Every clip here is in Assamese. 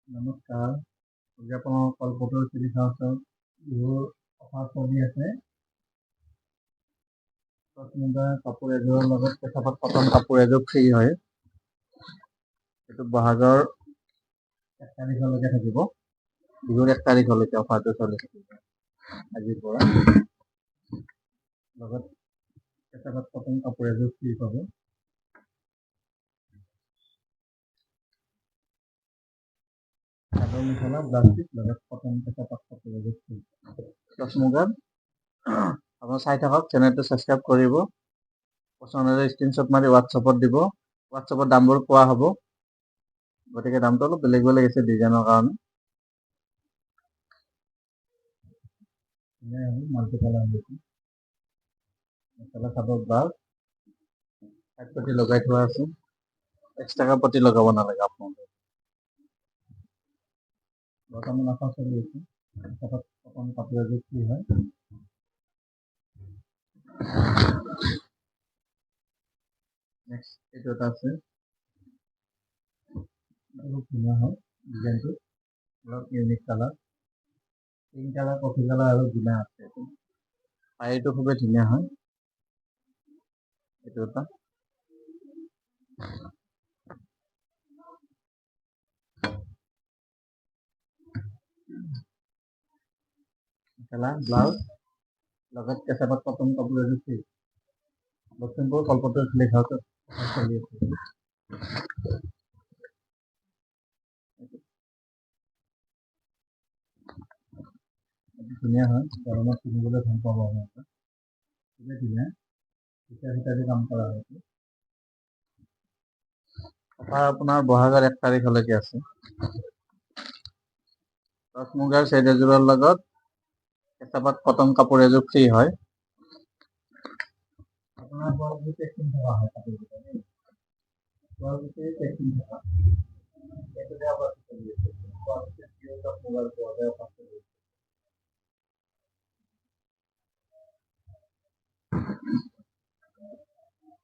নমস্কাৰ। বিজ্ঞাপনৰ কলপটৰ চিলি হাউচত বিহুৰ অফাৰ চলি আছে। কাপোৰ এযোৰৰ লগত কেঁচাপাত কটন কাপোৰ এযোৰ ফ্ৰী হয়। এইটো বহাগৰ 1 তাৰিখলৈকে থাকিব। বিহুৰ 1 তাৰিখলৈকে অফাৰটো চলি থাকিব আজিৰ পৰা। লগত কেঁচাপাত কটন কাপোৰ এযোৰ ফ্ৰী পাব। চাদৰ মেখেলা প্লাষ্টিক লগত কটন কেঁচাপাত কাপোৰ এযোৰ ফ্ৰী। মুগাত আপোনাৰ চাই থাকক, চেনেলটো ছাবস্ক্ৰাইব কৰিব। পচন্দ স্ক্ৰীনশ্বট মাৰি হোৱাটছআপত দিব। হোৱাটছআপত দামবোৰ পোৱা হ'ব। গতিকে দামটো অলপ বেলেগ বেলেগ আছে ডিজাইনৰ কাৰণে। Multi colour mekhela chador blouse এক পতি লগাই থোৱা আছে। এক্সট্ৰাকৈ পতি লগাব নালাগে আপোনালোকে। বৰ্তমান অফাৰ চলি আছে। কটন কাপোৰ এযোৰ ফ্ৰী হয়। নেক্সট এইটো এটা আছে, খুব ধুনীয়া হয় ডিজাইনটো, অলপ unique colour, pink colour, coffee colour আৰু গুণা আছে। শাৰীটো খুবেই ধুনীয়া হয়। এইটো এটা মেখেলা ব্লাউজ লগত কেঁচাপাত কটন কাপোৰ এযোৰ ফ্ৰী। লখিমপুৰ কলপটৰ চিলি হাউচত চলি আছে। ধুনীয়া হয়, গৰমত পিন্ধিবলৈ ভাল পাব আপোনালোকে। খুবেই ধুনীয়া, সূতা কাম কৰা হৈছে। অফাৰ আপোনাৰ বহাগৰ 1 তাৰিখলৈকে আছে। মুগাৰ ছেট এযোৰৰ লগত কেঁচাপাত কটন কাপোৰ এযোৰ ফ্ৰী হয়। আপোনাৰ পেকিং থকা হয় কাপোৰকেইটা। পেকিং থকা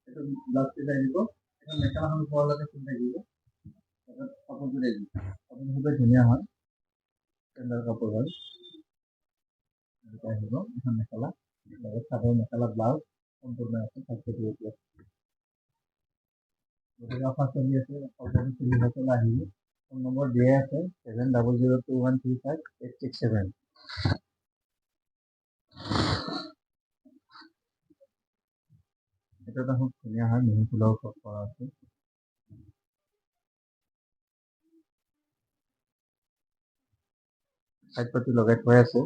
এইটো ব্লাউজ পিচ আহিব। মেখেলাখন পোৱালৈকে ফুল থাকিব। কাপোৰযোৰ আহিব, কাপোৰ খুবেই ধুনীয়া হয়, ষ্টেণ্ডাৰ্ড কাপোৰ হয়। আহিব এখন মেখেলা লগত চাদৰ মেখেলা ব্লাউজ সম্পূৰ্ণ আছে। গতিকে অফাৰ চলি আছে। আহিব। ফোন নম্বৰ দিয়াই আছে 7002135867। এইটো এটা খুব ধুনীয়া হয়, মিহি ফুলৰ ওপৰত কৰা আছে। চাইড পতি লগাই থোৱাই আছে।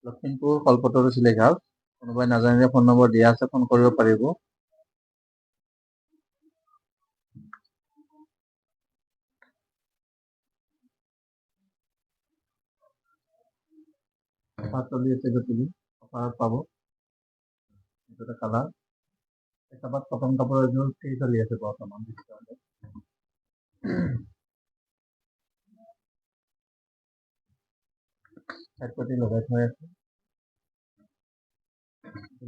লখিমপুৰ কলপটৰ চিলি হাউচ। কোনোবাই নাজানিলে ফোন নম্বৰ দিয়া আছে, ফোন কৰিব পাৰিব। অফাৰ চলি আছে, গতিকে অফাৰত পাব। এইটো এটা কালাৰ, কেঁচাপাত কটন কাপোৰ এযোৰ ফ্ৰী চলি আছে বৰ্তমান। চাইড পতি লগাই থোৱাই আছে।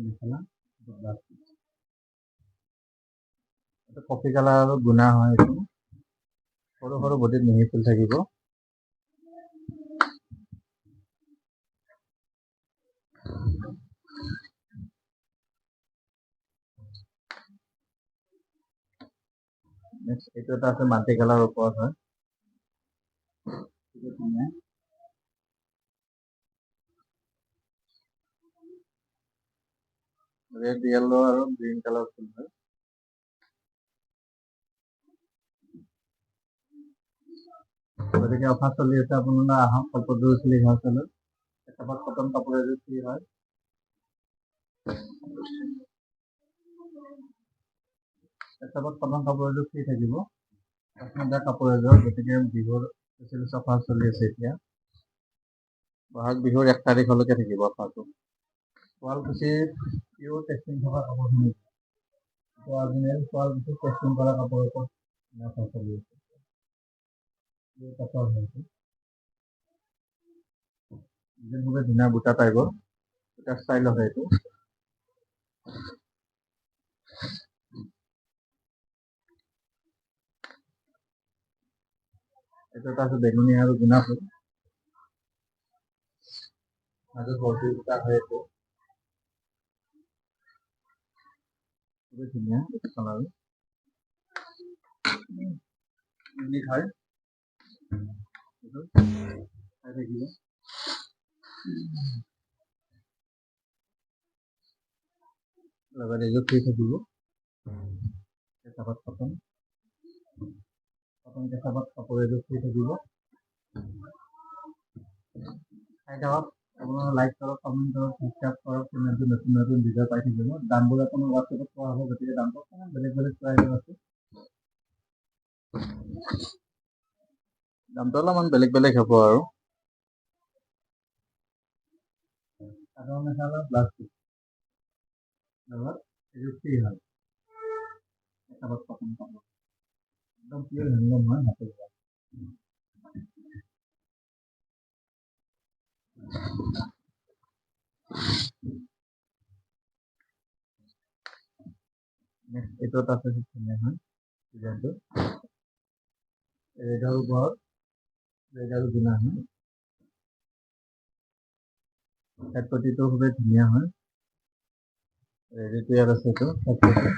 মেখেলা এইটো কফি কালাৰ আৰু গুণা হয়। এইটো সৰু সৰু বডিত মিহি ফুল থাকিব। নেক্সট এইটো এটা আছে, মাল্টি কালাৰৰ ওপৰত হয়। ৰেড, য়েল্লো আৰু গ্ৰীণ কালাৰ ফুল হয়। গতিকে অফাৰ চলি আছে, আপোনালোকে আহক কলপটৰ চিলি হাউচলৈ। কেঁচাপাত কটন কাপোৰ এযোৰ ফ্ৰী হয়। কেঁচাপাত কটন কাপোৰ এযোৰ ফ্ৰী থাকিব। কাপোৰ এযোৰ। গতিকে বিহুৰ অফাৰ চলি আছে এতিয়া। বহাগ বিহুৰ 1 তাৰিখলৈকে থাকিব অফাৰটো। শুৱালকুছিৰ পিয়ৰ টেক্সটিং থকা কাপোৰখিনি, শুৱালকুছিৰ টেক্সটিং কৰা কাপোৰৰ ওপৰত অফাৰ চলি আছে। খুবেই ধুনীয়া বুটা টাইপৰ, বুটা ষ্টাইল হয় এইটো। এটা আছে বেগুনি আৰু গুণা ফুল মাজত ভৰ্তি দুটা হৈ আছে খুবেই ধুনীয়া এইটো কালাৰ ইউনিক হয় এইটো চাই থাকিব লগতে এইযোৰ ফ্ৰী থাকিব কেঁচাপাত কটন কেঁচাপাত কাপোৰ এযোৰ ফ্ৰী থাকিব চাই থাকক আপোনালোকে লাইক কৰক কমেণ্ট কৰক সাবস্ক্ৰাইব কৰক চেনেলটো নতুন নতুন ভিডিঅ' পাই থাকিব দামবোৰ আপোনাৰ হোৱাটছএপত পোৱা হ'ব গতিকে দামটো অকণমান বেলেগ বেলেগ প্ৰাইজৰ আছে দামটো অলপমান বেলেগ বেলেগ হ'ব আৰু চাদৰ মেখেলা ব্লাউজ পিচ লগত এইযোৰ ফ্ৰী হয় কেঁচাপাত কটন কাপোৰ একদম পিয়ৰ হেণ্ডলুম হয় হাতে বোৱা নেক্সট এইটো এটা আছে ধুনীয়া হয় ডিজাইনটো ৰেড আৰু ওপৰত ৰেড আৰু গুণা হয় হেড পটিটো খুবেই ধুনীয়া হয় ৰেডিটো ইয়াত আছে এইটো হেড পটি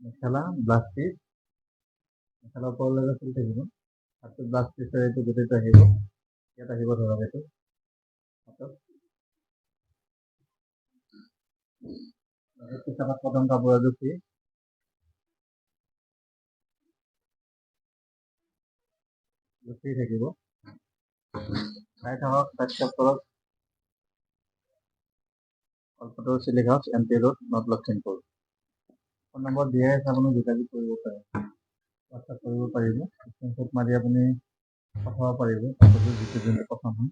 মেখেলা ব্লাউজ পিচ মেখেলা ওপৰলৈকে ফুল থাকিব হাতত ব্লাউজ পিচৰ এইটো গোটেইটো আহিব ইয়াত আহিব ধৰক এইটো হাতত কেঁচাপাত কটন কাপোৰ এযোৰ ফ্ৰী থাকিব চাই থাকক সাবস্ক্ৰাইব কৰক কলকাতাৰ চিলিক house MP road north Lakhimpur phone number দিয়াই আছে আপুনি যোগাযোগ কৰিব পাৰে হোৱাটছআপ কৰিব পাৰিব স্ক্ৰীনশ্বট মাৰি আপুনি পঠাব পাৰিব কাপোৰযোৰ যিটো যোনটো পচন্দ হয়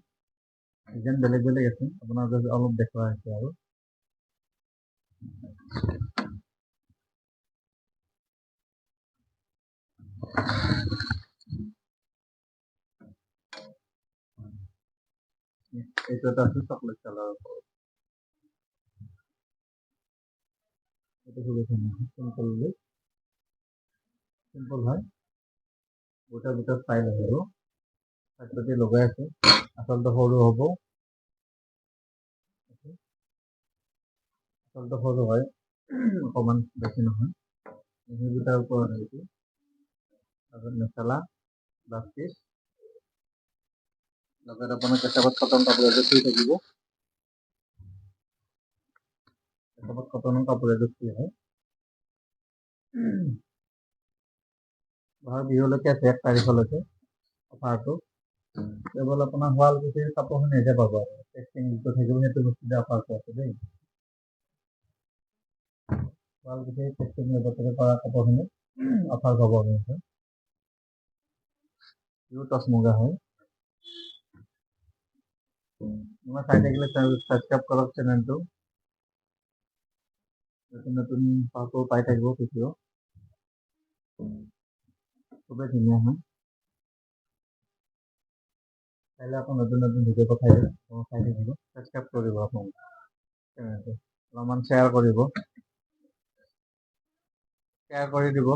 ডিজাইন বেলেগ বেলেগ আছে আপোনাক অলপ দেখুওৱা হৈছে আৰু এইটো এটা আছে চকলেট কালাৰৰ ওপৰত এইটো খুবেই ধুনীয়া চিম্পল হয় দুটা দুটা ষ্টাইল আহিব তাতে লগাই আছে আচলতে সৰু হ'ব আচলতে সৰু হয় অকণমান বেছি নহয় দুটাৰ ওপৰত আহিছে তাৰপিছত মেখেলা ব্লাউজ পিচ লগত আপোনাৰ কেঁচাপাত কটন কাপোৰ এযোৰ ফ্ৰী থাকিব কেঁচাপাত কটনৰ কাপোৰ এযোৰ ফ্ৰী হয় বহাগ বিহুলৈকে আছে 1 তাৰিখলৈকে অফাৰটো কেৱল আপোনাৰ শুৱালকুছিৰ কাপোৰখিনি এতিয়া পাব আৰু টেক্সটিং যিটো থাকিব সেইটো বস্তুতে অফাৰটো আছে দেই শুৱালকুছিৰ টেক্সটিং ব্যৱসায় কৰা কাপোৰখিনি অফাৰ পাব আপোনালোকে এইবোৰ টচ মুগা হয় মই চাই থাকিলে ছাবস্ক্ৰাইব কৰক চেনেলটো নতুন নতুন কাপোৰ পাই থাকিব ভিডিঅ' খুবেই ধুনীয়া হয় কাইলৈ আকৌ নতুন নতুন ভিডিঅ' পঠাই দিম চাই থাকিব ছাবস্ক্ৰাইব কৰিব আপোনালোকে চেনেলটো অলপমান শ্বেয়াৰ কৰিব শ্বেয়াৰ কৰি দিব